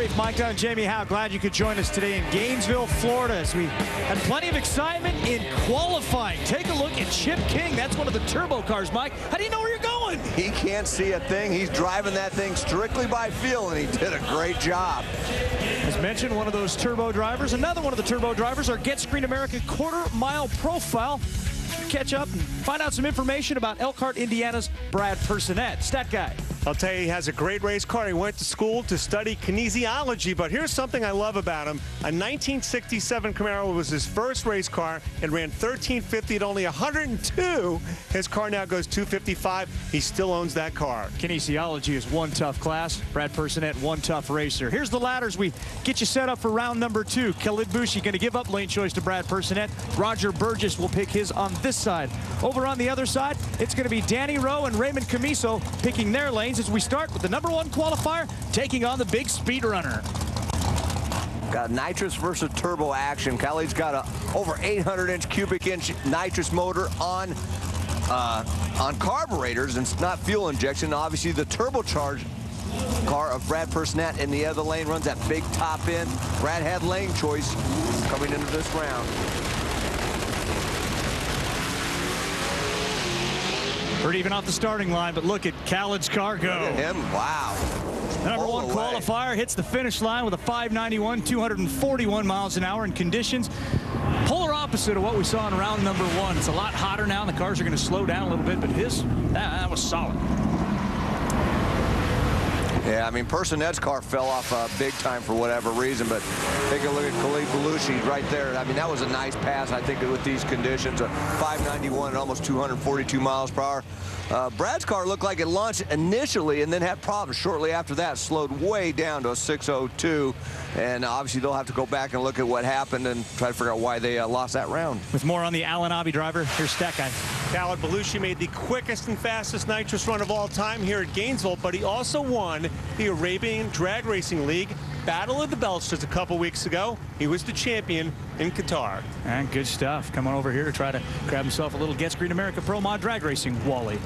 brief. Mike Dunn, Jamie Howe, glad you could join us today in Gainesville, Florida, as we had plenty of excitement in qualifying. Take a look at Chip King. That's one of the turbo cars, Mike. How do you know where you're going? He can't see a thing. He's driving that thing strictly by feel, and he did a great job. As mentioned, one of those turbo drivers. Another one of the turbo drivers, our Get Screen America quarter-mile profile. Catch up and find out some information about Elkhart, Indiana's Brad Personett. Stat guy. I'll tell you, he has a great race car. He went to school to study kinesiology, but here's something I love about him. A 1967 Camaro was his first race car and ran 1350 at only 102. His car now goes 255. He still owns that car. Kinesiology is one tough class. Brad Personett, one tough racer. Here's the ladders. We get you set up for round number 2. Khalid Balooshi going to give up lane choice to Brad Personett. Roger Burgess will pick his on this side. Over on the other side, it's going to be Danny Rowe and Raymond Camiso picking their lanes as we start with the #1 qualifier taking on the big speed runner. Got nitrous versus turbo action. Khalid's got a over 800 cubic inch nitrous motor on carburetors, and it's not fuel injection. Obviously, the turbocharged car of Brad Personett in the other lane runs that big top end. Brad had lane choice coming into this round. Pretty even off the starting line, but look at Khaled's car go. Look at him, wow. The #1 qualifier hits the finish line with a 591, 241 miles an hour in conditions polar opposite of what we saw in round number 1. It's a lot hotter now, and the cars are going to slow down a little bit, but that was solid. Yeah, I mean, Personett's car fell off big time for whatever reason, but take a look at Khalid Balooshi right there. I mean, that was a nice pass, I think, with these conditions. A 591 and almost 242 miles per hour. Brad's car looked like it launched initially and then had problems shortly after that. Slowed way down to a 602. And obviously, they'll have to go back and look at what happened and try to figure out why they lost that round. With more on the Alan Abbey driver, here's Stat Guy. Khalid Balooshi made the quickest and fastest nitrous run of all time here at Gainesville, but he also won the Arabian Drag Racing League Battle of the Belts just a couple weeks ago. He was the champion in Qatar. And good stuff. Come on over here to try to grab himself a little Get Screen America Pro Mod Drag Racing Wally.